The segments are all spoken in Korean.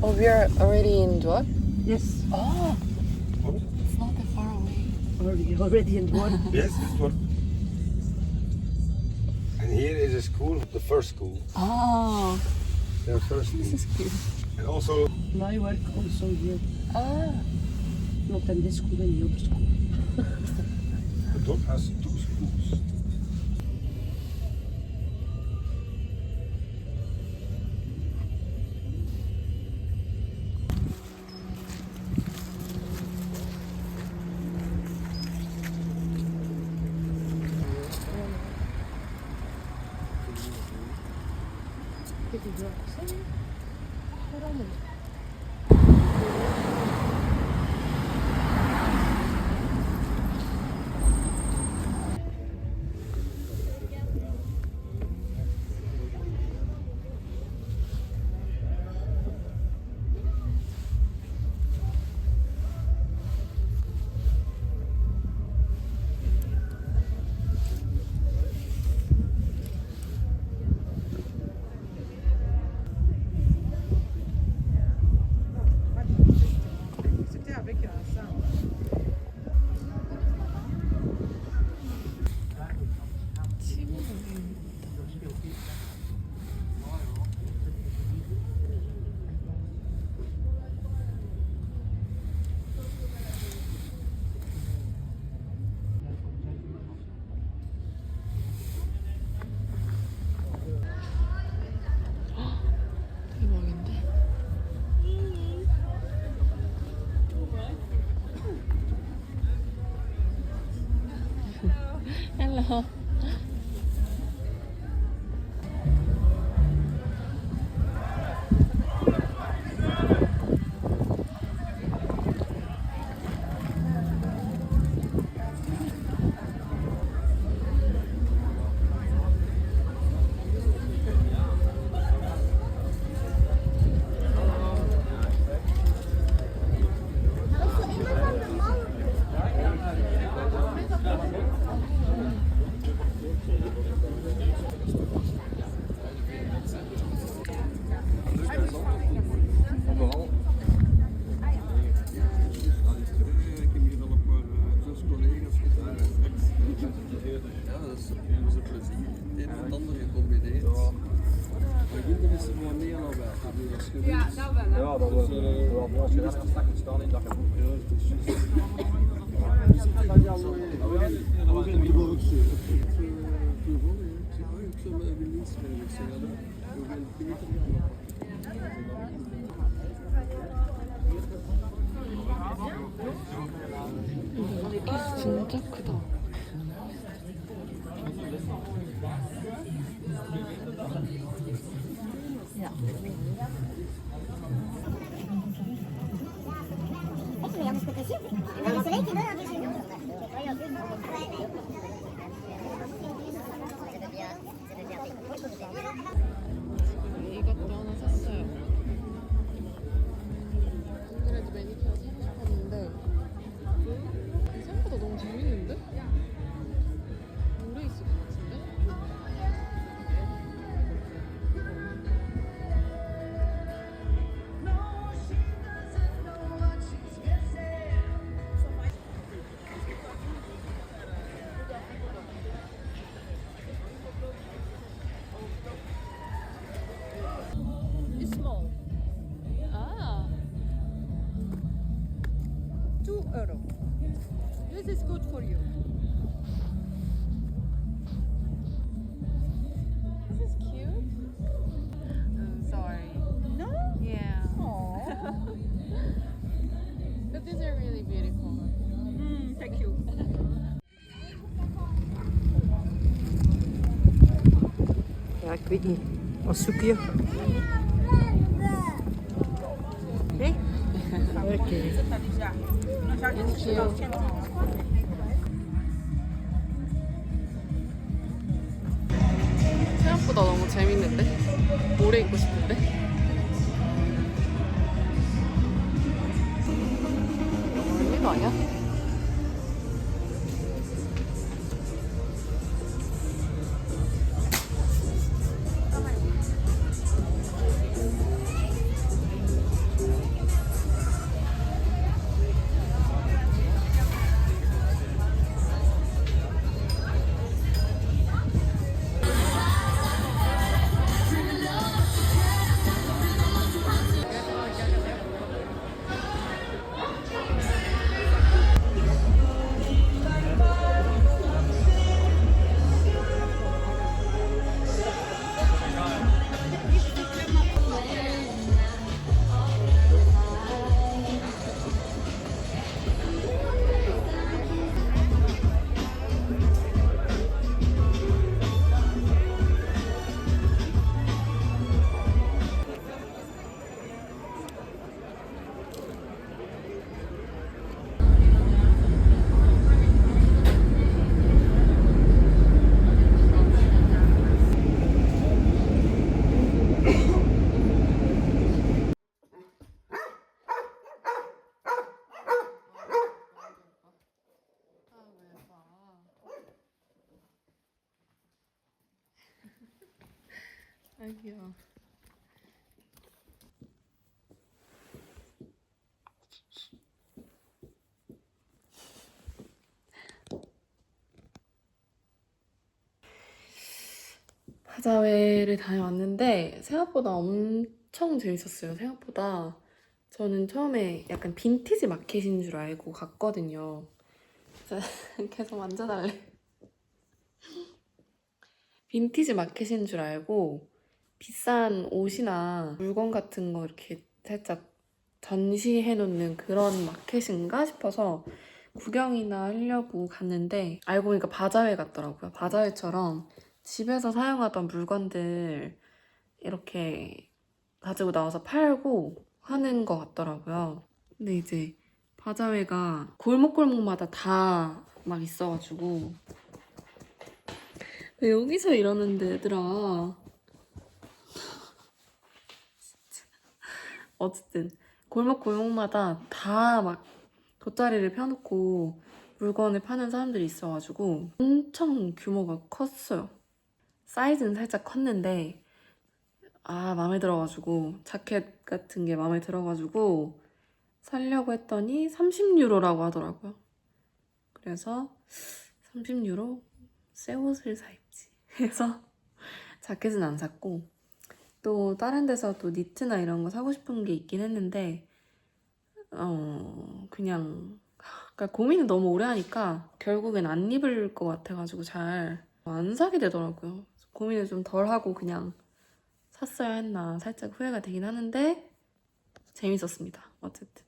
Oh, we are already in Dwarf? Yes, Oh, it's not that far away. already in one. Yes, this one. And here is a school, the first school. Oh, Their first school. this is cute. And also, My work also here. Ah, Not in this school, in the other school. the dog has two schools. 대박인데? Hello. Ja, dat was wel als je daar stak te staan in dat gevoel. 이게 진짜 크다. 이것도 하나 샀어요. 그래도 매니큐어 사고 싶었는데 생각보다 너무 재밌는데? 오래 있을 것 같은데? It's small. 아, 2 euro. This is good for you. this is cute. I'm sorry. No? Yeah. Oh. But these are really beautiful. Thank you. Ja, ik weet niet. Wat zoek je? Nee? Oké. 생각보다 너무 재밌는데? 오래 있고 싶은데? 너무 올린 거 아니야? 아이 귀여워. 바자회를 다녀왔는데 생각보다 엄청 재밌었어요. 생각보다 저는 처음에 약간 빈티지 마켓인 줄 알고 갔거든요. 그래서 계속 만져달래. 빈티지 마켓인 줄 알고 비싼 옷이나 물건 같은 거 이렇게 살짝 전시해놓는 그런 마켓인가 싶어서 구경이나 하려고 갔는데 알고 보니까 바자회 같더라고요. 바자회처럼 집에서 사용하던 물건들 이렇게 가지고 나와서 팔고 하는 것 같더라고요. 근데 이제 바자회가 골목골목마다 다 막 있어가지고 왜 여기서 이러는데 얘들아. 어쨌든 골목골목마다 다 막 돗자리를 펴놓고 물건을 파는 사람들이 있어가지고 엄청 규모가 컸어요. 사이즈는 살짝 컸는데 마음에 들어가지고 자켓 같은 게 마음에 들어가지고 사려고 했더니 30유로라고 하더라고요. 그래서 30유로? 새 옷을 사 입지 해서 자켓은 안 샀고 또 다른 데서 또 니트나 이런 거 사고 싶은 게 있긴 했는데 그냥 그러니까 고민을 너무 오래 하니까 결국엔 안 입을 것 같아가지고 잘 안 사게 되더라고요. 고민을 좀 덜 하고 그냥 샀어야 했나 살짝 후회가 되긴 하는데 재밌었습니다. 어쨌든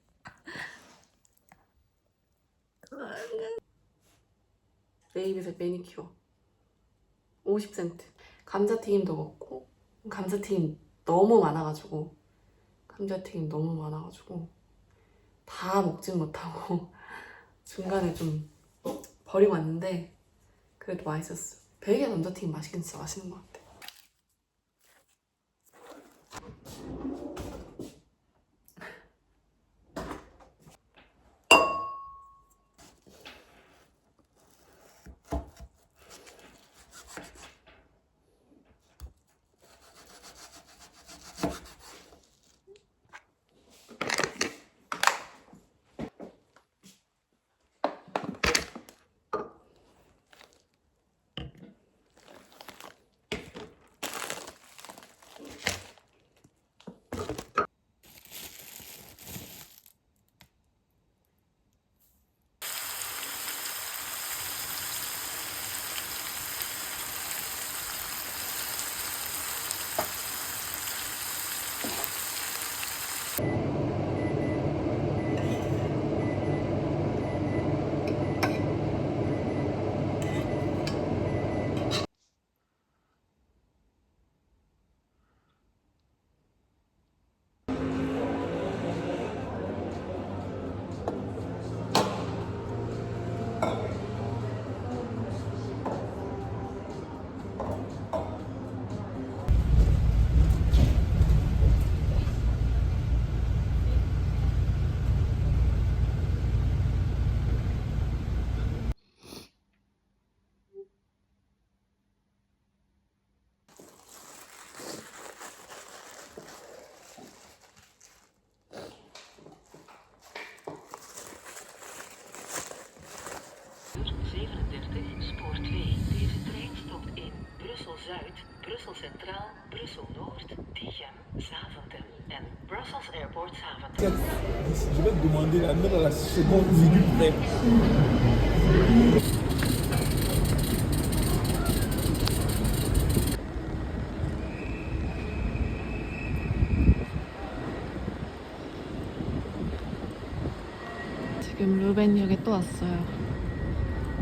네이비색 매니큐어 50센트. 감자튀김도 먹고 감자튀김 너무 많아가지고 다 먹진 못하고 중간에 좀 버리고 왔는데 그래도 맛있었어. 벨기에 감자튀김 맛있긴 진짜 맛있는 것 같아. Zuid, Brussel Centraal, Brussel Noord, Diegem, Zaventem en Brussels Airport Zaventem. Je vais demander la main à la seconde minute près. 지금 루벤역에 또 왔어요.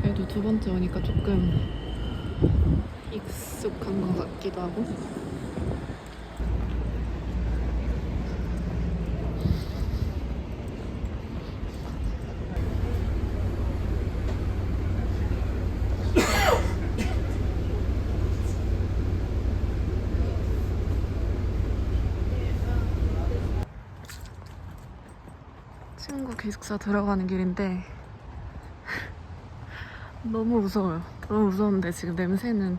그래도 두 번째 오니까 조금 익숙한 것 같기도 하고. 친구 기숙사 들어가는 길인데 너무 무서워요. 너무 무서운데 지금 냄새는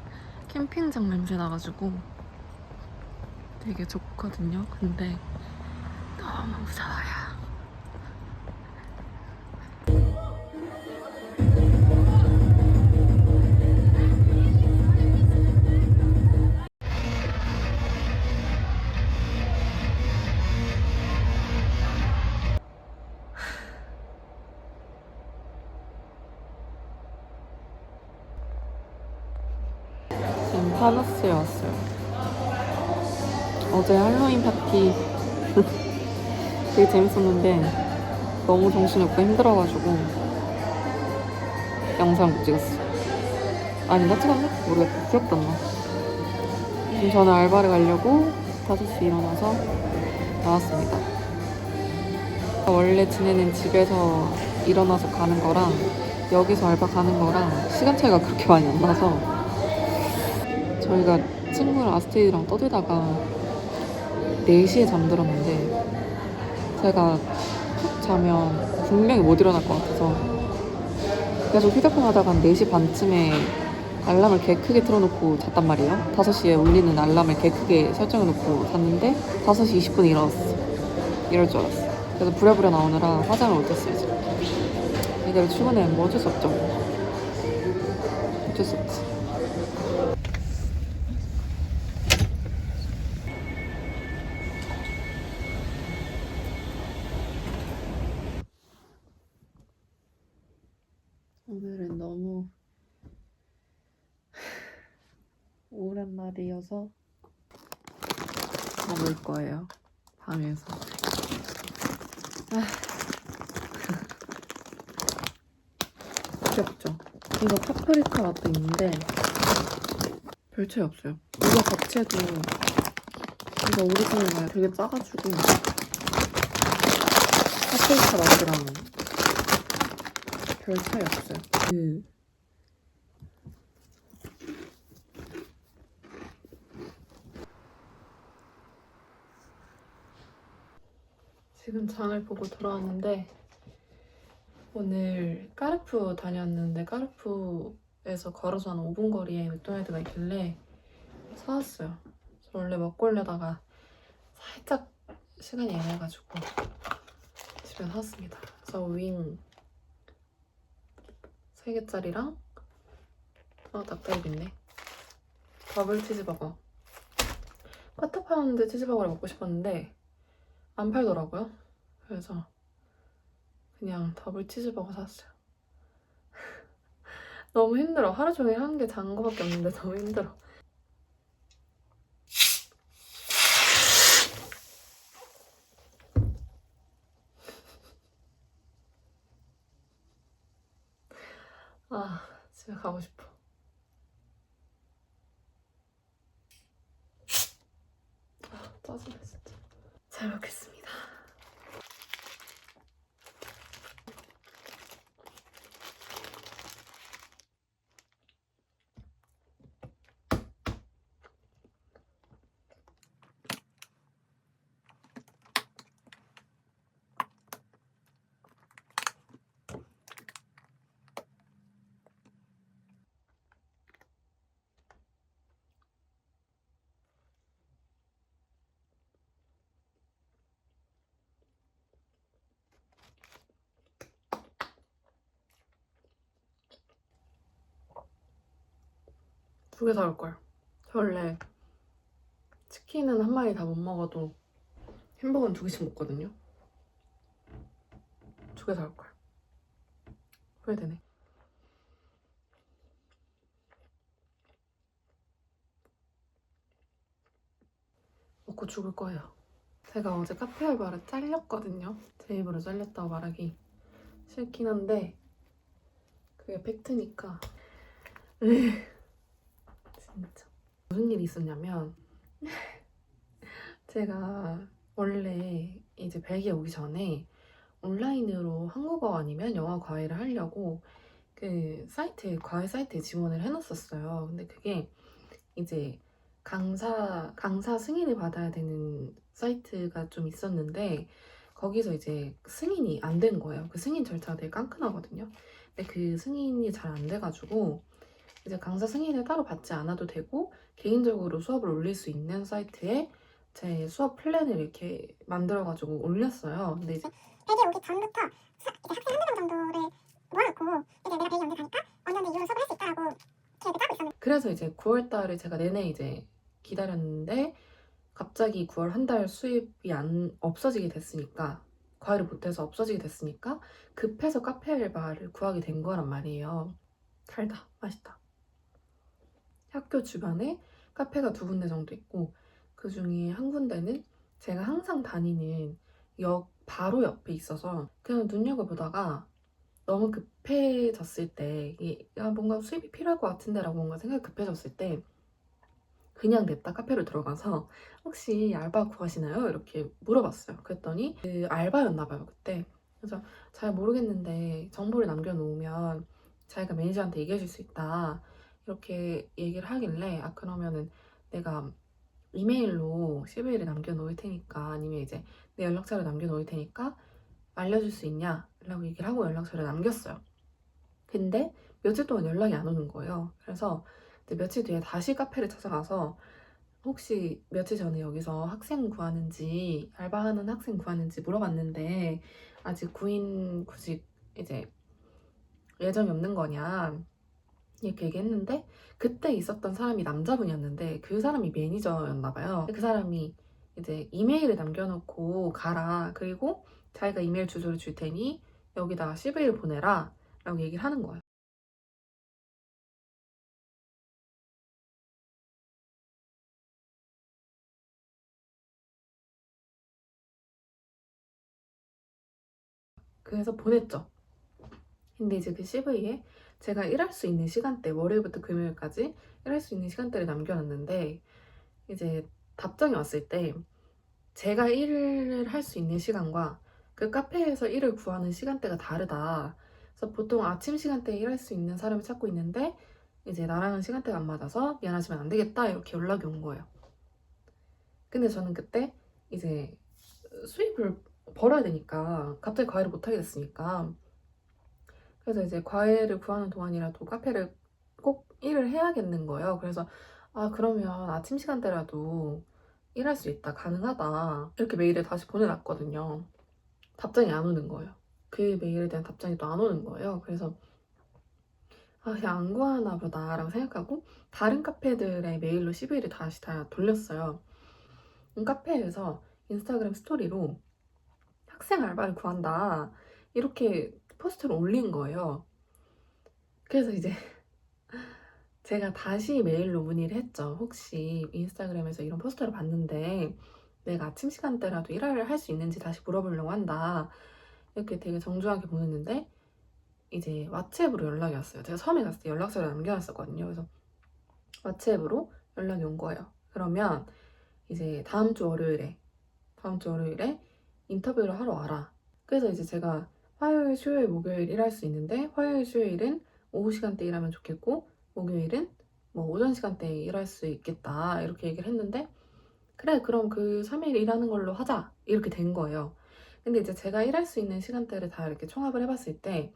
캠핑장 냄새 나가지고 되게 좋거든요. 근데 너무 무서워요. 지금 파너스에 왔어요. 어제 할로윈 파티 되게 재밌었는데 너무 정신없고 힘들어가지고 영상 못 찍었어. 아닌가 찍었나? 모르겠다. 기억도 안 나. 지금 저는 알바를 가려고 5시 일어나서 나왔습니다. 원래 지내는 집에서 일어나서 가는 거랑 여기서 알바 가는 거랑 시간 차이가 그렇게 많이 안 나서 저희가 친구랑 아스테이드랑 떠들다가 4시에 잠들었는데 제가 푹 자면 분명히 못 일어날 것 같아서 계속 휴대폰 하다가 한 4시 반쯤에 알람을 개 크게 틀어놓고 잤단 말이에요. 5시에 울리는 알람을 개 크게 설정해놓고 잤는데 5시 20분에 일어났어. 이럴 줄 알았어. 그래서 부랴부랴 나오느라 화장을 못했어요. 지금. 이대로 출근해. 뭐 어쩔 수 없죠. 어쩔 수 없지. 오늘은 너무 우울한 날이어서 먹을 거예요. 방에서. 귀엽죠? 이거 파프리카 맛도 있는데 별 차이 없어요. 이거 자체도 이거 오리지널 되게 짜가지고 파프리카 맛이랑 별 차이 없어요. 지금 장을 보고 돌아왔는데 오늘 까르푸 다녔는데 까르푸에서 걸어서 한 5분 거리에 맥도날드가 있길래 사왔어요. 저 원래 먹고 오려다가 살짝 시간이 애매해가지고 집에 사왔습니다. 그래서 윙 3개짜리랑 닭다리 있네. 더블 치즈버거. 쿼터 파운드 치즈버거를 먹고 싶었는데 안 팔더라고요. 그래서 그냥 더블 치즈버거 샀어요. 너무 힘들어. 하루 종일 한 개 잔 거밖에 없는데 너무 힘들어. 아, 집에 가고 싶어. 아, 짜증나 진짜. 잘 먹겠습니다. 두 개 사올걸. 저 원래 치킨은 한 마리 다 못 먹어도 햄버거는 2개씩 먹거든요. 2개 사올걸. 후회되네. 먹고 죽을 거예요. 제가 어제 카페 알바를 잘렸거든요. 제 입으로 잘렸다고 말하기 싫긴 한데 그게 팩트니까. 진짜 무슨 일이 있었냐면 제가 원래 이제 벨기에 오기 전에 온라인으로 한국어 아니면 영어 과외를 하려고 그 사이트에 과외 사이트에 지원을 해놨었어요. 근데 그게 이제 강사 승인을 받아야 되는 사이트가 좀 있었는데 거기서 이제 승인이 안 된 거예요. 그 승인 절차가 되게 깐깐하거든요. 근데 그 승인이 잘 안 돼가지고 이제 강사 승인을 따로 받지 않아도 되고 개인적으로 수업을 올릴 수 있는 사이트에 제 수업 플랜을 이렇게 만들어가지고 올렸어요. 근데 이제 대기 오기 전부터 이제 학생 한두 명 정도를 모아놓고 이제 내가 대기 연대 가니까 어느 정도 이후로 수업을 할 수 있다라고 계획을 짜고 있었는데 그래서 이제 9월 달을 제가 내내 이제 기다렸는데 갑자기 9월 한 달 수입이 없어지게 됐으니까 과외를 못해서 없어지게 됐으니까 급해서 카페 알바를 구하게 된 거란 말이에요. 달다 맛있다. 학교 주변에 카페가 2군데 정도 있고 그 중에 한 군데는 제가 항상 다니는 역 바로 옆에 있어서 그냥 눈여겨보다가 너무 급해졌을 때 야, 뭔가 수입이 필요할 것 같은데 라고 뭔가 생각이 급해졌을 때 그냥 냅다 카페로 들어가서 혹시 알바 구하시나요? 이렇게 물어봤어요. 그랬더니 그 알바였나 봐요 그때. 그래서 잘 모르겠는데 정보를 남겨놓으면 자기가 매니저한테 얘기해 줄 수 있다 이렇게 얘기를 하길래 아 그러면은 내가 이메일로 CV를 남겨놓을 테니까 아니면 이제 내 연락처를 남겨놓을 테니까 알려줄 수 있냐? 라고 얘기를 하고 연락처를 남겼어요. 근데 며칠 동안 연락이 안 오는 거예요. 그래서 이제 며칠 뒤에 다시 카페를 찾아가서 혹시 며칠 전에 여기서 학생 구하는지 알바하는 학생 구하는지 물어봤는데 아직 구직 이제 예정이 없는 거냐 이렇게 얘기했는데 그때 있었던 사람이 남자분이었는데 그 사람이 매니저였나 봐요. 그 사람이 이제 이메일을 남겨놓고 가라. 그리고 자기가 이메일 주소를 줄 테니 여기다가 CV를 보내라 라고 얘기를 하는 거예요. 그래서 보냈죠. 근데 이제 그 CV에 제가 일할 수 있는 시간대, 월요일부터 금요일까지 일할 수 있는 시간대를 남겨놨는데 이제 답장이 왔을 때 제가 일을 할 수 있는 시간과 그 카페에서 일을 구하는 시간대가 다르다. 그래서 보통 아침 시간대에 일할 수 있는 사람을 찾고 있는데 이제 나랑은 시간대가 안 맞아서 미안하지만 안 되겠다 이렇게 연락이 온 거예요. 근데 저는 그때 이제 수입을 벌어야 되니까 갑자기 과외를 못하게 됐으니까 그래서 이제 과외를 구하는 동안이라도 카페를 꼭 일을 해야겠는 거예요. 그래서 아 그러면 아침 시간대라도 일할 수 있다 가능하다 이렇게 메일을 다시 보내놨거든요. 답장이 안 오는 거예요. 그 메일에 대한 답장이 또 안 오는 거예요. 그래서 아 그냥 안 구하나 보다 라고 생각하고 다른 카페들의 메일로 CV를 다시 다 돌렸어요. 카페에서 인스타그램 스토리로 학생 알바를 구한다 이렇게 포스트를 올린 거예요. 그래서 이제 제가 다시 메일로 문의를 했죠. 혹시 인스타그램에서 이런 포스터를 봤는데 내가 아침 시간대라도 일을 할 수 있는지 다시 물어보려고 한다. 이렇게 되게 정중하게 보냈는데 이제 왓츠앱으로 연락이 왔어요. 제가 처음에 갔을 때 연락처를 남겨놨었거든요. 그래서 왓츠앱으로 연락이 온 거예요. 그러면 이제 다음 주 월요일에 인터뷰를 하러 와라. 그래서 이제 제가 화요일, 수요일, 목요일 일할 수 있는데 화요일, 수요일은 오후 시간대 일하면 좋겠고 목요일은 뭐 오전 시간대에 일할 수 있겠다 이렇게 얘기를 했는데 그래 그럼 그 3일 일하는 걸로 하자 이렇게 된 거예요. 근데 이제 제가 일할 수 있는 시간대를 다 이렇게 총합을 해봤을 때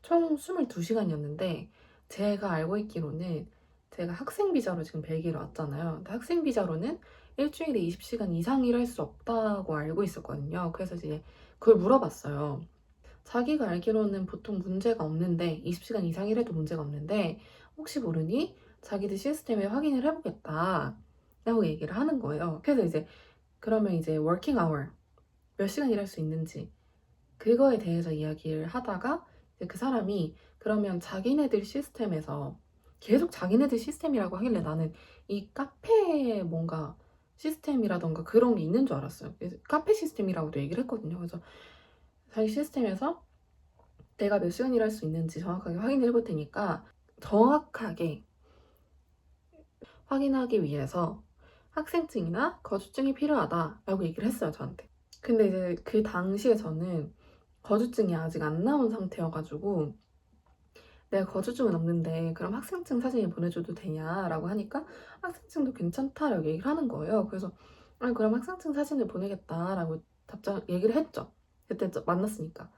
총 22시간이었는데 제가 알고 있기로는 제가 학생 비자로 지금 벨기에로 왔잖아요. 근데 학생 비자로는 일주일에 20시간 이상 일할 수 없다고 알고 있었거든요. 그래서 이제 그걸 물어봤어요. 자기가 알기로는 보통 문제가 없는데 20시간 이상 일해도 문제가 없는데 혹시 모르니 자기들 시스템에 확인을 해보겠다 라고 얘기를 하는 거예요. 그래서 이제 그러면 이제 워킹 아워 몇 시간 일할 수 있는지 그거에 대해서 이야기를 하다가 이제 그 사람이 그러면 자기네들 시스템에서 계속 자기네들 시스템이라고 하길래 나는 이 카페에 뭔가 시스템이라던가 그런 게 있는 줄 알았어요. 그래서 카페 시스템이라고도 얘기를 했거든요. 그래서 자기 시스템에서 내가 몇 시간 일할 수 있는지 정확하게 확인을 해볼 테니까 정확하게 확인하기 위해서 학생증이나 거주증이 필요하다라고 얘기를 했어요, 저한테. 근데 이제 그 당시에 저는 거주증이 아직 안 나온 상태여가지고 내가 거주증은 없는데 그럼 학생증 사진을 보내줘도 되냐라고 하니까 학생증도 괜찮다라고 얘기를 하는 거예요. 그래서 아니 그럼 학생증 사진을 보내겠다라고 얘기를 했죠. 그때 만났으니까.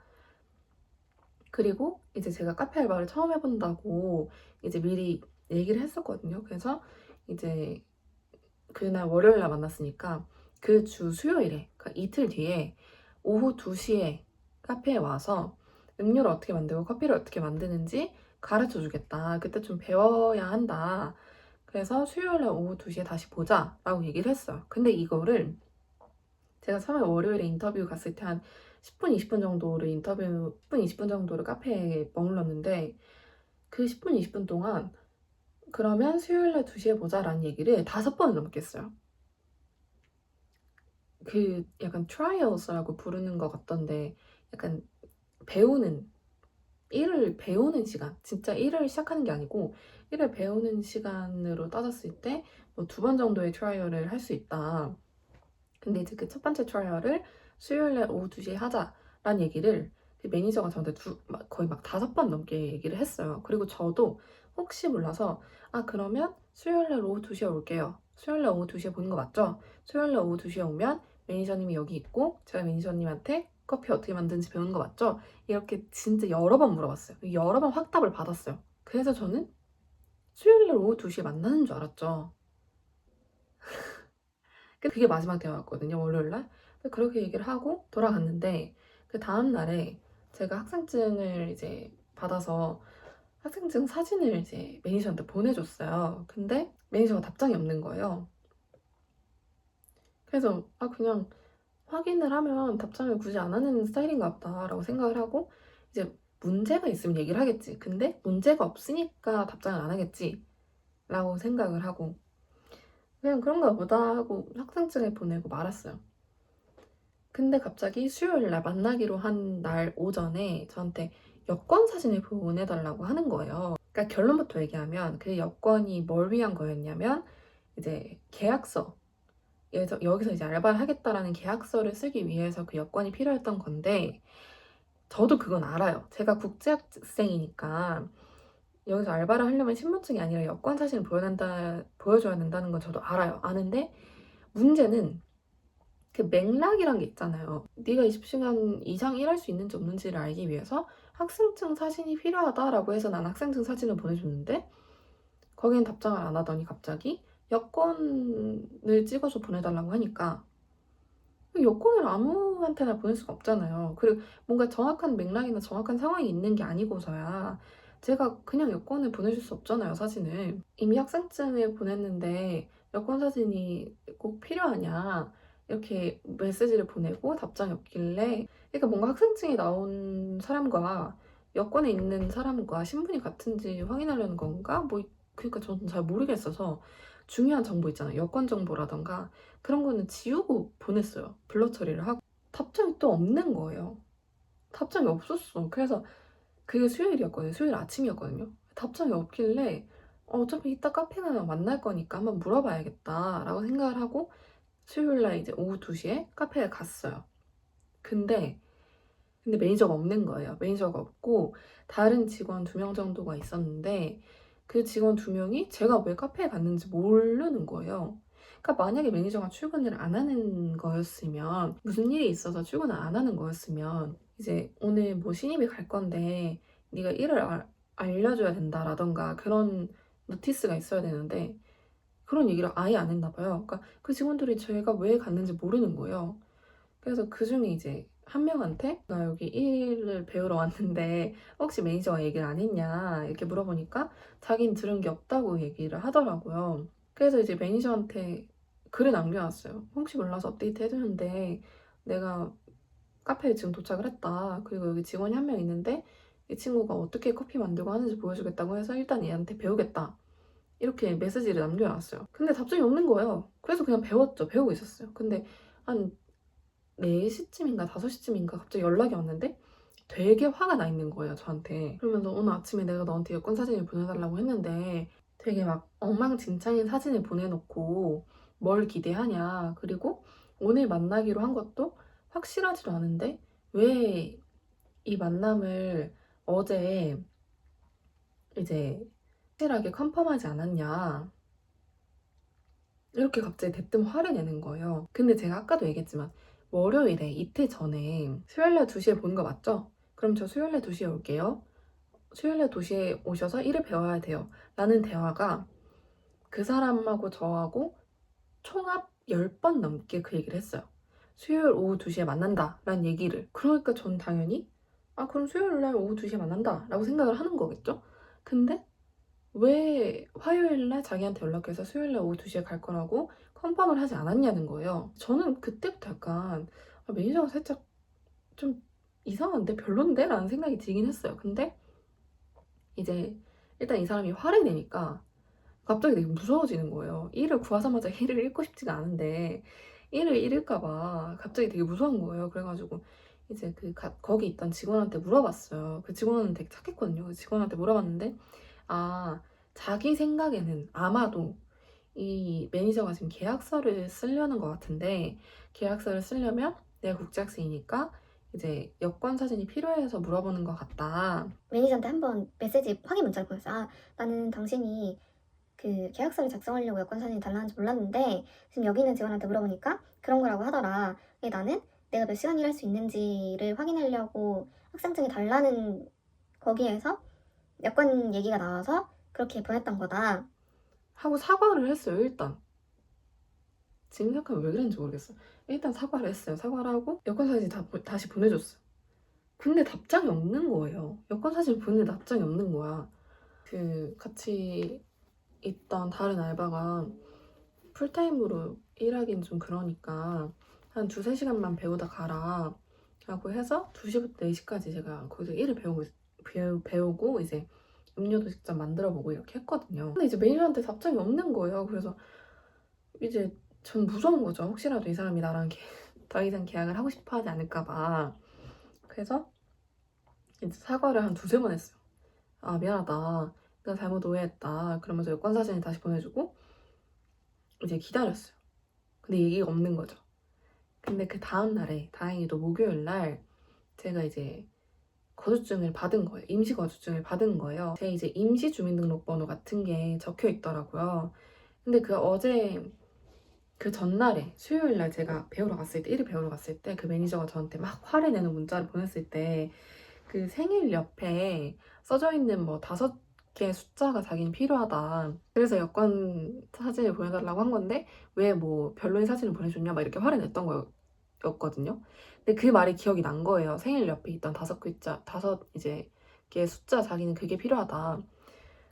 그리고 이제 제가 카페 알바를 처음 해본다고 이제 미리 얘기를 했었거든요. 그래서 이제 그날 월요일날 만났으니까 그 주 수요일에, 그러니까 이틀 뒤에 오후 2시에 카페에 와서 음료를 어떻게 만들고 커피를 어떻게 만드는지 가르쳐 주겠다. 그때 좀 배워야 한다. 그래서 수요일날 오후 2시에 다시 보자 라고 얘기를 했어요. 근데 이거를 제가 처음에 월요일에 인터뷰 갔을 때 한 10분, 20분 정도를 10분, 20분 정도를 카페에 머물렀는데 그 10분, 20분 동안 그러면 수요일날 2시에 보자라는 얘기를 5번을 넘게 했어요. 그 약간 trials라고 부르는 것 같던데 약간 일을 배우는 시간, 진짜 일을 시작하는 게 아니고 일을 배우는 시간으로 따졌을 때 뭐 2번 정도의 트라이얼을 할 수 있다. 근데 이제 그 첫 번째 트라이얼을 수요일날 오후 2시에 하자라는 얘기를 그 매니저가 저한테 거의 막 5번 넘게 얘기를 했어요. 그리고 저도 혹시 몰라서 그러면 수요일날 오후 2시에 올게요. 수요일날 오후 2시에 보는 거 맞죠? 수요일날 오후 2시에 오면 매니저님이 여기 있고 제가 매니저님한테 커피 어떻게 만드는지 배우는 거 맞죠? 이렇게 진짜 여러 번 물어봤어요. 여러 번 확답을 받았어요. 그래서 저는 수요일날 오후 2시에 만나는 줄 알았죠. 그게 마지막 대화였거든요, 월요일날. 그렇게 얘기를 하고 돌아갔는데 그 다음날에 제가 학생증을 이제 받아서 학생증 사진을 이제 매니저한테 보내줬어요. 근데 매니저가 답장이 없는 거예요. 그래서 그냥 확인을 하면 답장을 굳이 안 하는 스타일인가 보다라고 생각을 하고 이제 문제가 있으면 얘기를 하겠지. 근데 문제가 없으니까 답장을 안 하겠지 라고 생각을 하고 그냥 그런가 보다 하고 학생증을 보내고 말았어요. 근데 갑자기 수요일날 만나기로 한 날 오전에 저한테 여권 사진을 보내달라고 하는 거예요. 그러니까 결론부터 얘기하면 그 여권이 뭘 위한 거였냐면 이제 계약서, 여기서 이제 알바를 하겠다라는 계약서를 쓰기 위해서 그 여권이 필요했던 건데 저도 그건 알아요. 제가 국제학생이니까 여기서 알바를 하려면 신분증이 아니라 여권 사진을 보여줘야 된다는 건 저도 알아요. 아는데 문제는 그 맥락이란 게 있잖아요. 네가 20시간 이상 일할 수 있는지 없는지를 알기 위해서 학생증 사진이 필요하다라고 해서 난 학생증 사진을 보내줬는데 거기는 답장을 안 하더니 갑자기 여권을 찍어서 보내달라고 하니까 여권을 아무한테나 보낼 수가 없잖아요. 그리고 뭔가 정확한 맥락이나 정확한 상황이 있는 게 아니고서야 제가 그냥 여권을 보내줄 수 없잖아요, 사진을. 이미 학생증을 보냈는데 여권 사진이 꼭 필요하냐 이렇게 메시지를 보내고 답장이 없길래 그러니까 뭔가 학생증이 나온 사람과 여권에 있는 사람과 신분이 같은지 확인하려는 건가? 그러니까 저는 잘 모르겠어서 중요한 정보 있잖아요. 여권 정보라던가 그런 거는 지우고 보냈어요. 블러 처리를 하고. 답장이 또 없는 거예요. 답장이 없었어. 그래서 그게 수요일이었거든요. 수요일 아침이었거든요. 답장이 없길래 어차피 이따 카페 가면 만날 거니까 한번 물어봐야겠다라고 생각을 하고 수요일날 이제 오후 2시에 카페에 갔어요. 근데 매니저가 없는 거예요. 매니저가 없고 다른 직원 2명 정도가 있었는데 그 직원 2명이 제가 왜 카페에 갔는지 모르는 거예요. 그러니까 만약에 매니저가 출근을 안 하는 거였으면 무슨 일이 있어서 출근을 안 하는 거였으면 이제 오늘 뭐 신입이 갈 건데 네가 일을 알려줘야 된다라던가 그런 노티스가 있어야 되는데 그런 얘기를 아예 안 했나 봐요. 그러니까 그 직원들이 제가 왜 갔는지 모르는 거예요. 그래서 그 중에 이제 한 명한테 나 여기 일을 배우러 왔는데 혹시 매니저가 얘기를 안 했냐 이렇게 물어보니까 자기는 들은 게 없다고 얘기를 하더라고요. 그래서 이제 매니저한테 글을 남겨놨어요. 혹시 몰라서 업데이트 해주는데 내가 카페에 지금 도착을 했다. 그리고 여기 직원이 한 명 있는데 이 친구가 어떻게 커피 만들고 하는지 보여주겠다고 해서 일단 얘한테 배우겠다. 이렇게 메시지를 남겨놨어요. 근데 답장이 없는 거예요. 그래서 그냥 배우고 있었어요. 근데 한 4시쯤인가 5시쯤인가 갑자기 연락이 왔는데 되게 화가 나 있는 거예요, 저한테. 그러면서 오늘 아침에 내가 너한테 여권 사진을 보내달라고 했는데 되게 막 엉망진창인 사진을 보내놓고 뭘 기대하냐. 그리고 오늘 만나기로 한 것도 확실하지도 않은데 왜 이 만남을 어제 이제 확실하게 컨펌하지 않았냐. 이렇게 갑자기 대뜸 화를 내는 거예요. 근데 제가 아까도 얘기했지만 월요일에 이틀 전에 수요일날 2시에 보는 거 맞죠? 그럼 저 수요일날 2시에 올게요. 수요일날 2시에 오셔서 일을 배워야 돼요. 라는 대화가 그 사람하고 저하고 총합 10번 넘게 그 얘기를 했어요. 수요일 오후 2시에 만난다 라는 얘기를. 그러니까 전 당연히 그럼 수요일 날 오후 2시에 만난다 라고 생각을 하는 거겠죠? 근데 왜 화요일 날 자기한테 연락해서 수요일 날 오후 2시에 갈 거라고 컨펌을 하지 않았냐는 거예요. 저는 그때부터 약간 매니저가 살짝 좀 이상한데? 별론데? 라는 생각이 들긴 했어요. 근데 이제 일단 이 사람이 화를 내니까 갑자기 되게 무서워지는 거예요. 일을 구하자마자 일을 잃고 싶지가 않은데 일을 잃을까봐 갑자기 되게 무서운 거예요. 그래가지고 이제 거기 있던 직원한테 물어봤어요. 그 직원은 되게 착했거든요. 그 직원한테 물어봤는데 자기 생각에는 아마도 이 매니저가 지금 계약서를 쓰려는 것 같은데 계약서를 쓰려면 내가 국제학생이니까 이제 여권 사진이 필요해서 물어보는 것 같다. 매니저한테 한번 메시지 확인 문자를 보냈어요. 나는 당신이 그 계약서를 작성하려고 여권 사진이 달라는지 몰랐는데 지금 여기 있는 직원한테 물어보니까 그런 거라고 하더라. 나는 내가 몇 시간 일할 수 있는지를 확인하려고 학생증이 달라는 거기에서 여권 얘기가 나와서 그렇게 보냈던 거다 하고 사과를 했어요. 일단 지금 생각하면 왜 그랬는지 모르겠어요. 일단 사과를 했어요. 사과를 하고 여권 사진 다시 보내줬어요. 근데 답장이 없는 거예요. 여권 사진 보냈는데 답장이 없는 거야. 같이 있던 다른 알바가 풀타임으로 일하긴 좀 그러니까 한 2-3시간만 배우다 가라 라고 해서 2시부터 4시까지 제가 거기서 일을 배우고 이제 음료도 직접 만들어보고 이렇게 했거든요. 근데 이제 매니저한테 답장이 없는 거예요. 그래서 이제 전 무서운 거죠. 혹시라도 이 사람이 나랑 더 이상 계약을 하고 싶어 하지 않을까 봐. 그래서 이제 사과를 한 2-3번 했어요. 미안하다. 내가 잘못 오해했다. 그러면서 여권 사진을 다시 보내주고 이제 기다렸어요. 근데 얘기가 없는 거죠. 근데 그 다음 날에 다행히도 목요일 날 제가 이제 거주증을 받은 거예요. 임시 거주증을 받은 거예요. 제 이제 임시 주민등록번호 같은 게 적혀 있더라고요. 근데 그 전날에 수요일 날 제가 배우러 갔을 때, 일을 배우러 갔을 때 그 매니저가 저한테 막 화를 내는 문자를 보냈을 때 그 생일 옆에 써져 있는 뭐 5개 숫자가 자기는 필요하다. 그래서 여권 사진을 보내달라고 한 건데 왜 뭐 별로인 사진을 보내줬냐 막 이렇게 화를 냈던 거였거든요. 근데 그 말이 기억이 난 거예요. 생일 옆에 있던 5개 숫자 자기는 그게 필요하다.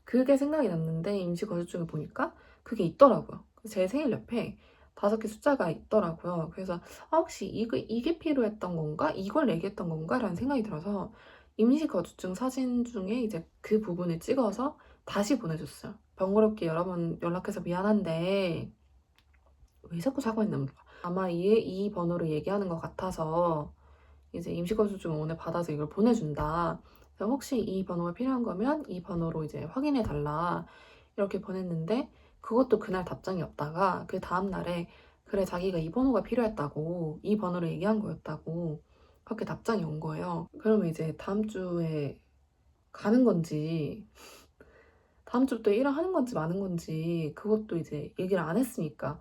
그게 생각이 났는데 임시 거주증을 보니까 그게 있더라고요. 제 생일 옆에 5개 숫자가 있더라고요. 그래서 혹시 이게 필요했던 건가? 이걸 얘기했던 건가? 라는 생각이 들어서 임시 거주증 사진 중에 이제 그 부분을 찍어서 다시 보내줬어요. 번거롭게 여러 번 연락해서 미안한데 왜 자꾸 사과했나 몰라. 아마 이 번호를 얘기하는 것 같아서 이제 임시 거주증을 오늘 받아서 이걸 보내준다. 그래서 혹시 이 번호가 필요한 거면 이 번호로 이제 확인해 달라. 이렇게 보냈는데 그것도 그날 답장이 없다가 그 다음 날에 그래 자기가 이 번호가 필요했다고 이 번호를 얘기한 거였다고 그렇게 답장이 온 거예요. 그러면 이제 다음 주에 가는 건지 다음 주부터 일을 하는 건지 마는 건지 그것도 이제 얘기를 안 했으니까.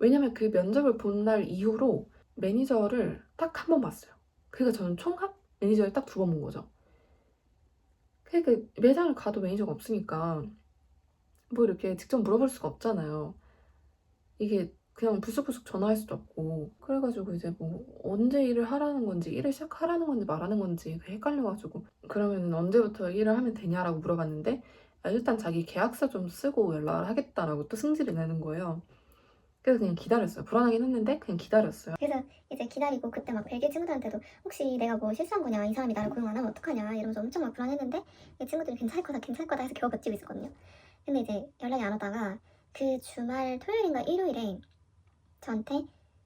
왜냐면 그 면접을 본 날 이후로 매니저를 딱 한 번 봤어요. 그러니까 저는 총합 매니저를 딱 2번 본 거죠. 그러니까 매장을 가도 매니저가 없으니까 뭐 이렇게 직접 물어볼 수가 없잖아요. 이게 그냥 부스부스 전화할 수도 없고. 그래가지고 이제 뭐 언제 일을 하라는 건지 일을 시작하라는 건지 말하는 건지 헷갈려가지고 그러면 언제부터 일을 하면 되냐라고 물어봤는데 일단 자기 계약서 좀 쓰고 연락을 하겠다라고 또 승질을 내는 거예요. 그래서 그냥 기다렸어요. 불안하긴 했는데 그냥 기다렸어요. 그래서 이제 기다리고 그때 막 벨기에 친구들한테도 혹시 내가 뭐 실수한 거냐, 이 사람이 나를 고용 안 하면 어떡하냐 이러면서 엄청 막 불안했는데 이 친구들이 괜찮을 거다 해서 겨우 버티고 있었거든요. 근데 이제 연락이 안 오다가 그 주말 토요일인가 일요일에 저한테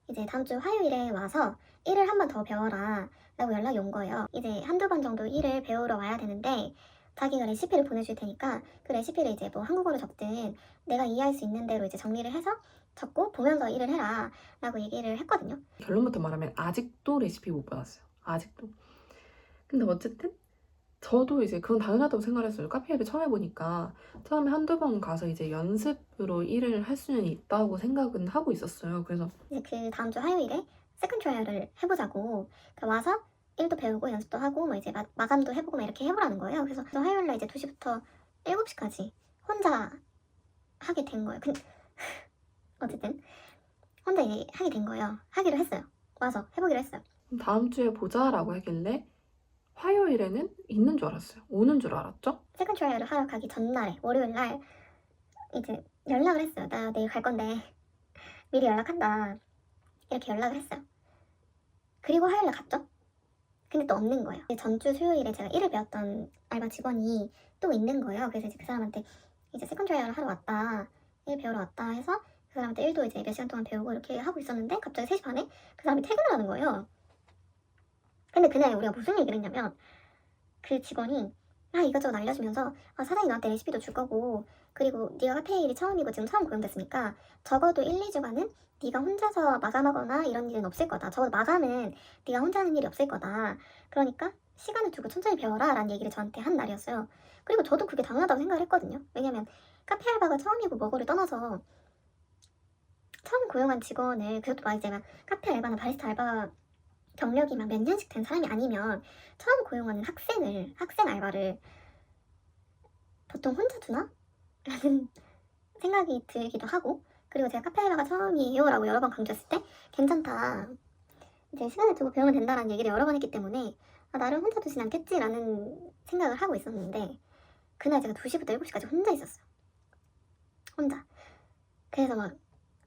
이제 다음 주 화요일에 와서 일을 한 번 더 배워라 라고 연락이 온 거예요. 이제 1-2번 정도 일을 배우러 와야 되는데 자기가 레시피를 보내줄 테니까 그 레시피를 이제 뭐 한국어로 적든 내가 이해할 수 있는 대로 이제 정리를 해서 적고 보면서 일을 해라 라고 얘기를 했거든요. 결론부터 말하면 아직도 레시피 못 받았어요. 아직도. 근데 어쨌든 저도 이제 그건 당연하다고 생각했어요. 카페를 처음 해보니까 처음에 1-2번 가서 이제 연습으로 일을 할 수는 있다고 생각은 하고 있었어요. 그래서 이제 그 다음 주 화요일에 세컨 트라이얼을 해보자고 와서 일도 배우고 연습도 하고 뭐 이제 마감도 해보고 막 이렇게 해보라는 거예요. 그래서 화요일날 이제 2시부터 7시까지 혼자 하게 된 거예요. 근데 어쨌든 혼자 이제 하게 된 거예요. 하기로 했어요. 와서 해보기로 했어요. 다음 주에 보자라고 하길래 화요일에는 있는 줄 알았어요. 오는 줄 알았죠? 세컨 트라이얼을 하러 가기 전날에 월요일 날 이제 연락을 했어요. 나 내일 갈 건데 미리 연락한다. 이렇게 연락을 했어요. 그리고 화요일 날 갔죠? 근데 또 없는 거예요. 전주 수요일에 제가 일을 배웠던 알바 직원이 또 있는 거예요. 그래서 이제 그 사람한테 이제 세컨 트라이얼을 하러 왔다. 일 배우러 왔다 해서 그 사람한테 일도 이제 몇 시간 동안 배우고 이렇게 하고 있었는데 갑자기 3시 반에 그 사람이 퇴근을 하는 거예요. 근데 그날 우리가 무슨 얘기를 했냐면 그 직원이 이것저것 알려주면서 사장이 너한테 레시피도 줄 거고 그리고 네가 카페 일이 처음이고 지금 처음 고용됐으니까 적어도 1, 2주간은 네가 혼자서 마감하거나 이런 일은 없을 거다. 적어도 마감은 네가 혼자 하는 일이 없을 거다. 그러니까 시간을 두고 천천히 배워라 라는 얘기를 저한테 한 날이었어요. 그리고 저도 그게 당연하다고 생각을 했거든요. 왜냐면 카페 알바가 처음이고 뭐고를 떠나서 처음 고용한 직원을 그것도 막 이제 막 카페 알바나 바리스타 알바 경력이 막 몇 년씩 된 사람이 아니면 처음 고용하는 학생 알바를 보통 혼자 두나? 라는 생각이 들기도 하고 그리고 제가 카페 알바가 처음이에요 라고 여러 번 강조했을 때 괜찮다. 이제 시간을 두고 배우면 된다라는 얘기를 여러 번 했기 때문에 나를 혼자 두진 않겠지 라는 생각을 하고 있었는데 그날 제가 2시부터 7시까지 혼자 있었어요. 혼자. 그래서 막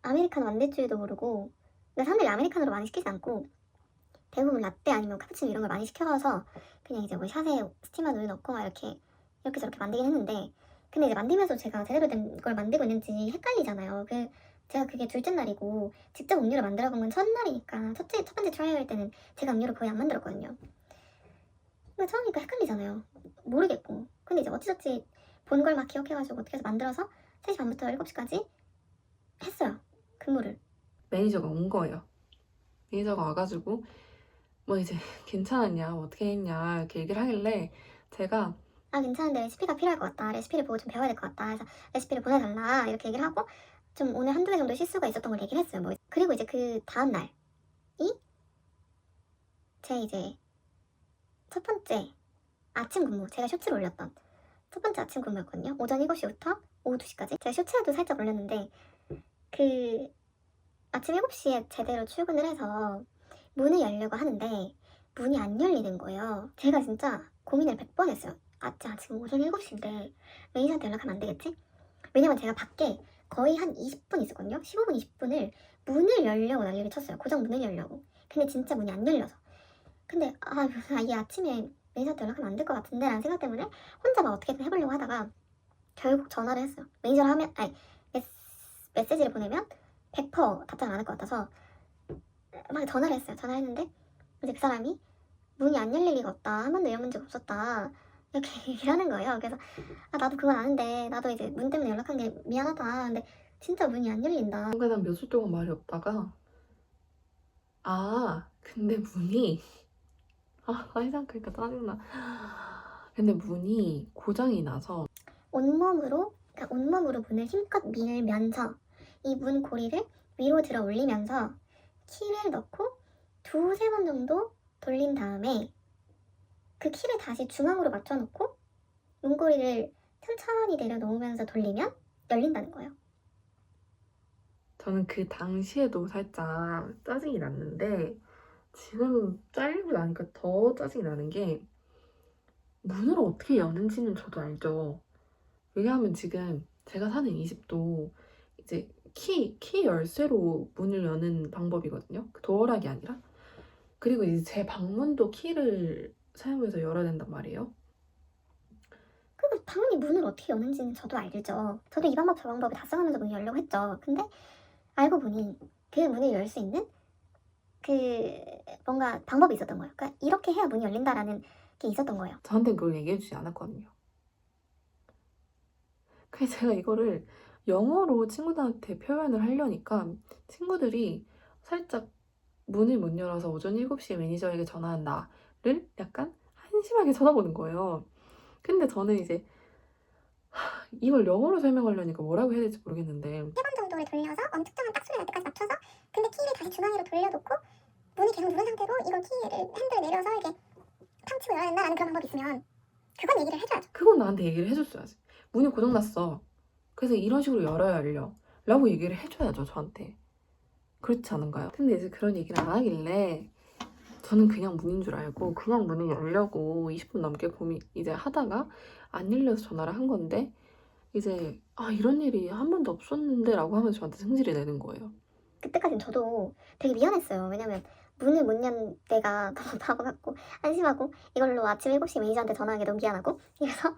아메리카노 만들 줄도 모르고 근데 사람들이 아메리카노로 많이 시키지 않고 대부분 라떼 아니면 카푸치노 이런 걸 많이 시켜서 그냥 이제 뭐 샷에 스티머를 넣고 막 이렇게 저렇게 만들긴 했는데 근데 이제 만들면서 제가 제대로 된 걸 만들고 있는지 헷갈리잖아요. 제가 그게 둘째 날이고 직접 음료를 만들어 본 건 첫날이니까 첫 번째 트라이얼 할 때는 제가 음료를 거의 안 만들었거든요. 근데 처음이니까 헷갈리잖아요. 모르겠고 근데 이제 어찌저찌 본 걸 막 기억해가지고 어떻게 해서 만들어서 3시 반부터 7시까지 했어요. 근무를. 매니저가 온 거예요. 매니저가 와가지고 뭐 이제 괜찮았냐 뭐 어떻게 했냐 이렇게 얘기를 하길래 제가 괜찮은데 레시피가 필요할 것 같다. 레시피를 보고 좀 배워야 될 것 같다. 그래서 레시피를 보내달라 이렇게 얘기를 하고 좀 오늘 한두 개 정도 실수가 있었던 걸 얘기를 했어요. 그리고 이제 그 다음 날이 제 이제 첫 번째 아침 근무 제가 쇼츠를 올렸던 첫 번째 아침 근무였거든요. 오전 7시부터 오후 2시까지 제가 쇼츠에도 살짝 올렸는데 그 아침 7시에 제대로 출근을 해서 문을 열려고 하는데 문이 안 열리는 거예요. 제가 진짜 고민을 100번 했어요. 지금 오전 7시인데 매니저한테 연락하면 안 되겠지? 왜냐면 제가 밖에 거의 한 20분 있었거든요. 15분, 20분을 문을 열려고 난리를 쳤어요. 고정 문을 열려고. 근데 진짜 문이 안 열려서. 근데 이 아침에 매니저한테 연락하면 안 될 것 같은데 라는 생각 때문에 혼자 막 어떻게든 해보려고 하다가 결국 전화를 했어요. 매니저를 하면 메시지를 보내면 100% 답장 안 할 것 같아서 막 전화를 했어요. 전화했는데 이제 그 사람이 문이 안 열릴 리가 없다. 한 번도 이런 문제가 없었다. 이렇게 얘기를 하는 거예요. 그래서 나도 그건 아는데 나도 이제 문 때문에 연락한 게 미안하다. 근데 진짜 문이 안 열린다. 순간 한 몇 초 동안 말이 없다가 근데 문이 생각하니까 짜증나. 근데 문이 고장이 나서 온몸으로 문을 힘껏 밀면서 이 문 고리를 위로 들어 올리면서 키를 넣고 2-3번 정도 돌린 다음에 그 키를 다시 중앙으로 맞춰놓고 문고리를 천천히 내려놓으면서 돌리면 열린다는 거예요. 저는 그 당시에도 살짝 짜증이 났는데 지금 잘리고 나니까 더 짜증이 나는 게 문을 어떻게 여는지는 저도 알죠. 왜냐하면 지금 제가 사는 이 집도 이제 키 열쇠로 문을 여는 방법이거든요. 도어락이 아니라. 그리고 이제 제 방문도 키를 사용해서 열어야 된단 말이에요. 그리고 당연히 문을 어떻게 여는지는 저도 알죠. 저도 이 방법 저 방법을 다 써가면서 문을 열려고 했죠. 근데 알고 보니 그 문을 열 수 있는 그 뭔가 방법이 있었던 거예요. 그러니까 이렇게 해야 문이 열린다라는 게 있었던 거예요. 저한테는 그걸 얘기해주지 않았거든요. 그래서 제가 이거를 영어로 친구들한테 표현을 하려니까 친구들이 살짝 문을 못 열어서 오전 7시에 매니저에게 전화한 나를 약간 한심하게 쳐다보는 거예요. 근데 저는 이제 이걸 영어로 설명하려니까 뭐라고 해야 될지 모르겠는데 3번 정도를 돌려서 어느 특정한 딱 소리 날 때까지 맞춰서 근데 키를 다시 중앙으로 돌려놓고 문을 계속 누른 상태로 이걸 키를 핸들을 내려서 이렇게 탕치고 열어야 된다라는 그런 방법이 있으면 그건 얘기를 해줘야죠. 그건 나한테 얘기를 해줬어야지. 문이 고장났어. 그래서 이런 식으로 열어야 열려 라고 얘기를 해줘야죠, 저한테. 그렇지 않은가요? 근데 이제 그런 얘기를 안 하길래 저는 그냥 문인 줄 알고 그냥 문이 열려고 20분 넘게 고민 이제 하다가 안 열려서 전화를 한 건데 이제 이런 일이 한 번도 없었는데 라고 하면서 저한테 승질이 내는 거예요. 그때까지는 저도 되게 미안했어요. 왜냐면 문을 못 연 내가 너무 바보 같고 한심하고 이걸로 아침 7시 매니저한테 전화하기 너무 미안하고 그래서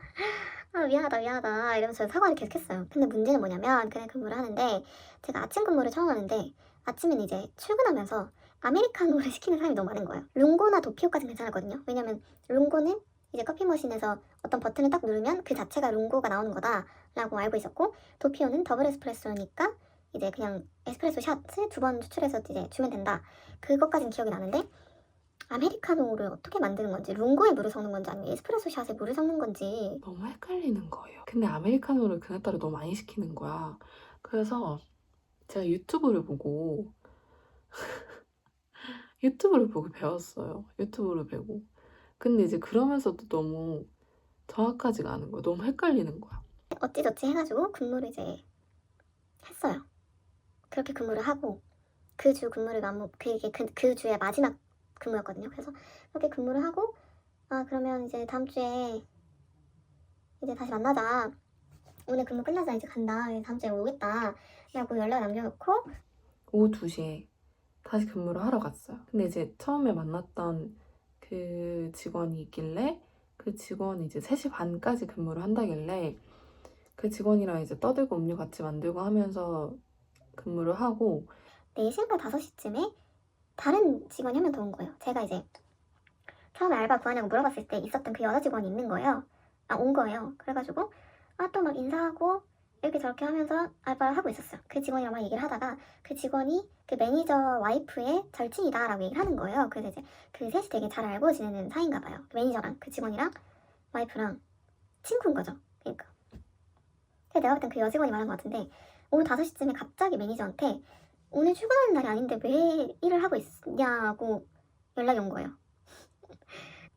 미안하다 이러면서 저는 사과를 계속 했어요. 근데 문제는 뭐냐면 그날 근무를 하는데 제가 아침 근무를 처음 하는데 아침엔 이제 출근하면서 아메리카노를 시키는 사람이 너무 많은 거예요. 룽고나 도피오까지는 괜찮았거든요. 왜냐면 룽고는 이제 커피 머신에서 어떤 버튼을 딱 누르면 그 자체가 룽고가 나오는 거다라고 알고 있었고 도피오는 더블 에스프레소니까 이제 그냥 에스프레소 샷을 2번 추출해서 이제 주면 된다. 그것까진 기억이 나는데 아메리카노를 어떻게 만드는 건지 룽고에 물을 섞는 건지 아니면 에스프레소 샷에 물을 섞는 건지 너무 헷갈리는 거예요. 근데 아메리카노를 그날따라 너무 많이 시키는 거야. 그래서 제가 유튜브를 보고 배웠어요. 유튜브를 보고. 근데 이제 그러면서도 너무 정확하지가 않은 거야. 너무 헷갈리는 거야. 어찌저찌 해가지고 근무를 이제 했어요. 그렇게 근무를 하고 그 주 근무를 그게 그 주의 마지막 근무였거든요. 그래서 그렇게 근무를 하고 그러면 이제 다음 주에 이제 다시 만나자. 오늘 근무 끝나자 이제 간다. 다음 주에 오겠다. 라고 연락 남겨놓고 오후 2시에 다시 근무를 하러 갔어요. 근데 이제 처음에 만났던 그 직원이 있길래 그 직원이 이제 3시 반까지 근무를 한다길래 그 직원이랑 이제 떠들고 음료 같이 만들고 하면서 근무를 하고 4시인가 5시쯤에 다른 직원이 한 명 더 온 거예요. 제가 이제 처음에 알바 구하냐고 물어봤을 때 있었던 그 여자 직원이 있는 거예요. 온 거예요. 그래가지고 또 막 인사하고 이렇게 저렇게 하면서 알바를 하고 있었어요. 그 직원이랑 막 얘기를 하다가 그 직원이 그 매니저 와이프의 절친이다 라고 얘기를 하는 거예요. 그래서 이제 그 셋이 되게 잘 알고 지내는 사이인가 봐요. 그 매니저랑 그 직원이랑 와이프랑 친구인 거죠. 그러니까 그래서 내가 볼 땐 그 여직원이 말한 것 같은데 오후 5시쯤에 갑자기 매니저한테 오늘 출근하는 날이 아닌데 왜 일을 하고 있냐고 연락이 온 거예요.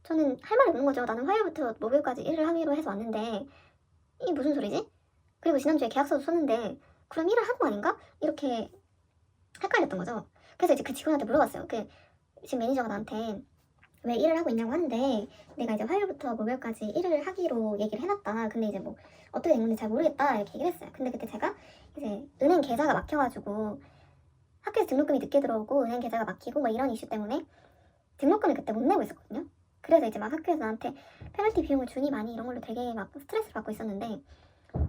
저는 할 말이 없는 거죠. 나는 화요일부터 목요일까지 일을 하기로 해서 왔는데 이게 무슨 소리지? 그리고 지난주에 계약서도 썼는데 그럼 일을 하는 거 아닌가? 이렇게 헷갈렸던 거죠. 그래서 이제 그 직원한테 물어봤어요. 지금 매니저가 나한테 왜 일을 하고 있냐고 하는데 내가 이제 화요일부터 목요일까지 일을 하기로 얘기를 해놨다. 근데 이제 뭐 어떻게 된 건지 잘 모르겠다 이렇게 얘기를 했어요. 근데 그때 제가 이제 은행 계좌가 막혀가지고 학교에서 등록금이 늦게 들어오고 은행 계좌가 막히고 뭐 이런 이슈 때문에 등록금을 그때 못 내고 있었거든요. 그래서 이제 막 학교에서 나한테 페널티 비용을 주니 많이 이런 걸로 되게 막 스트레스를 받고 있었는데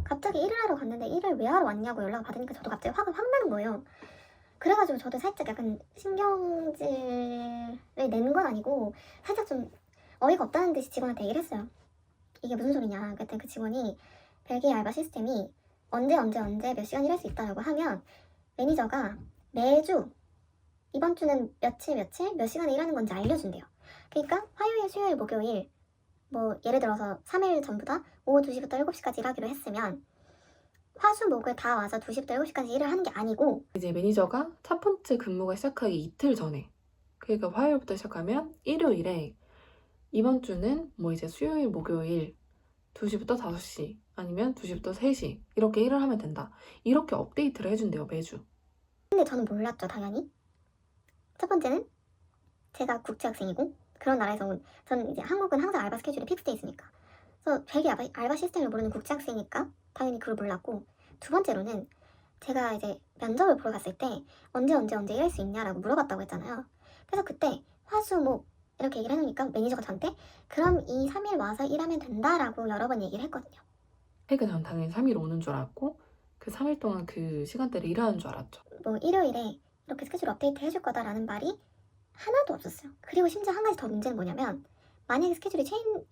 갑자기 일을 하러 갔는데 일을 왜 하러 왔냐고 연락을 받으니까 저도 갑자기 화가 확 나는 거예요. 그래가지고 저도 살짝 약간 신경질을 낸 건 아니고 살짝 좀 어이가 없다는 듯이 직원한테 얘기를 했어요. 이게 무슨 소리냐. 그때 그 직원이 벨기에 알바 시스템이 언제 몇 시간 일할 수 있다라고 하면 매니저가 매주 이번 주는 며칠 몇 시간을 일하는 건지 알려준대요. 그러니까 화요일, 수요일, 목요일 뭐 예를 들어서 3일 전부 다 오후 2시부터 7시까지 일하기로 했으면 화, 수, 목을 다 와서 2시부터 7시까지 일을 하는 게 아니고 이제 매니저가 첫 번째 근무가 시작하기 이틀 전에 그러니까 화요일부터 시작하면 일요일에 이번 주는 뭐 이제 수요일, 목요일 2시부터 5시 아니면 2시부터 3시 이렇게 일을 하면 된다. 이렇게 업데이트를 해준대요, 매주. 근데 저는 몰랐죠, 당연히. 첫 번째는 제가 국제학생이고 그런 나라에서 온 저는 이제 한국은 항상 알바 스케줄이 픽스돼 있으니까 그래서 되게 알바 시스템을 모르는 국제학생이니까 당연히 그걸 몰랐고 두 번째로는 제가 이제 면접을 보러 갔을 때 언제 일할 수 있냐라고 물어봤다고 했잖아요. 그래서 그때 화수목 이렇게 얘기를 해놓으니까 매니저가 저한테 그럼 이 3일 와서 일하면 된다라고 여러 번 얘기를 했거든요. 그러니까 저는 당연히 3일 오는 줄 알았고 그 3일 동안 그 시간대를 일하는 줄 알았죠. 뭐 일요일에 이렇게 스케줄 업데이트 해줄 거다라는 말이 하나도 없었어요. 그리고 심지어 한 가지 더 문제는 뭐냐면 만약에 스케줄이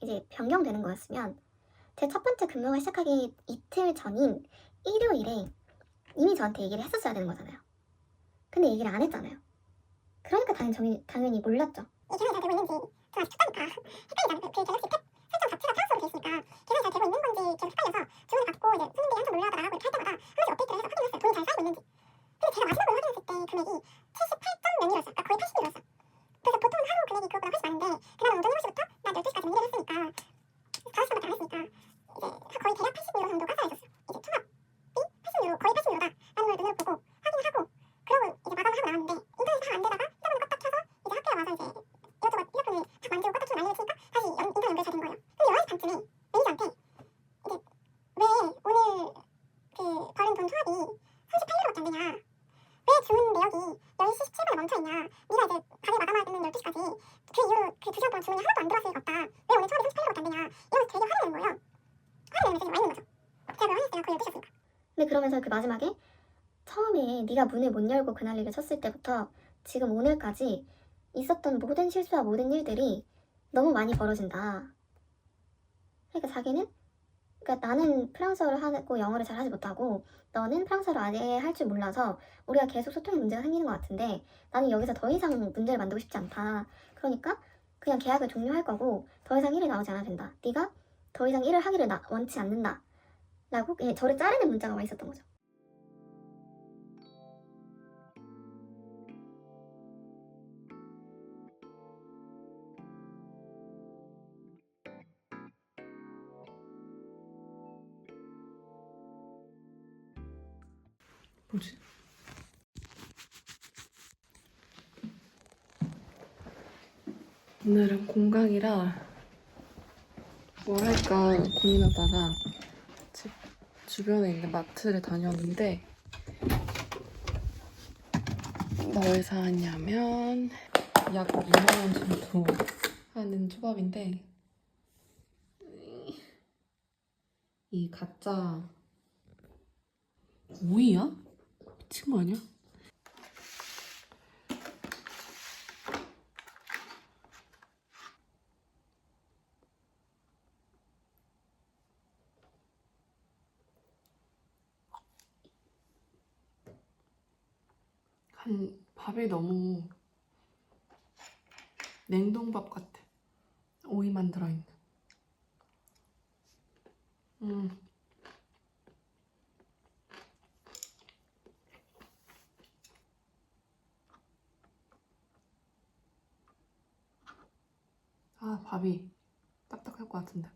이제 변경되는 거였으면 제 첫 번째 근무가 시작하기 이틀 전인 일요일에 이미 저한테 얘기를 했었어야 되는 거잖아요. 근데 얘기를 안 했잖아요. 그러니까 당연히 몰랐죠. 이 계산이 잘 되고 있는지 저 아직 촉각이 헷갈리잖아요. 그 갤럭시 탭 설정 자체가 프랑스어로 돼 있으니까 계산이 잘 되고 있는 건지 계속 헷갈려서 주문을 받고 이제 손님들이 항상 놀라더라고요. 이렇게 할 때마다 한 번씩 업데이트를 해서 확인했어요. 돈이 잘 쌓이고 있는지. 근데 제가 마지막으로 확인했을 때 금액이 78점 몇 유로였어요. 그러니까 거의 80유로였어요. 그래서 보통 하루 금액이 그것보다 훨씬 많은데 그날은 오전 7시부터 낮 12시까지 일을 했으니까 5시간밖에 안 했으니까 이제 거의 대략 80유로 정도가 쌓여있었어요. 이제 총합비 80유로 거의 80유로다 라는 걸 눈으로 보고 확인을 하고 그러고 이제 마감을 하고 나왔는데 주문 내역이 10시 17분에 멈춰있냐. 네가 이제 가게 마감할 때는 12시까지 그 이후로 그 2시간 동안 주문이 하나도 안 들어왔을 리가 없다. 왜 오늘 처음에 38분밖에 안 되냐. 이러면서 되게 화를 내는 거예요. 화를 내는 메시지가 와 있는 거죠. 제가 그걸 확인했을 때가 거의 12시였으니까. 근데 그러면서 그 마지막에 처음에 네가 문을 못 열고 그 난리를 쳤을 때부터 지금 오늘까지 있었던 모든 실수와 모든 일들이 너무 많이 벌어진다. 그러니까 자기는 그러니까 나는 프랑스어를 하고 영어를 잘 하지 못하고 너는 프랑스어를 아예 할 줄 몰라서 우리가 계속 소통에 문제가 생기는 것 같은데 나는 여기서 더 이상 문제를 만들고 싶지 않다. 그러니까 그냥 계약을 종료할 거고 더 이상 일이 나오지 않아도 된다. 네가 더 이상 일을 하기를 원치 않는다. 라고 그냥 저를 자르는 문자가 와 있었던 거죠. 뭐지? 오늘은 공강이라 뭘 할까 고민하다가 집 주변에 있는 마트를 다녔는데 뭘 사왔냐면 약 2만원 정도 하는 초밥인데 이 가짜 오이야? 미친 거 아니야? 밥이 너무 냉동밥 같아. 오이만 들어있는. 아, 밥이 딱딱할 것 같은데.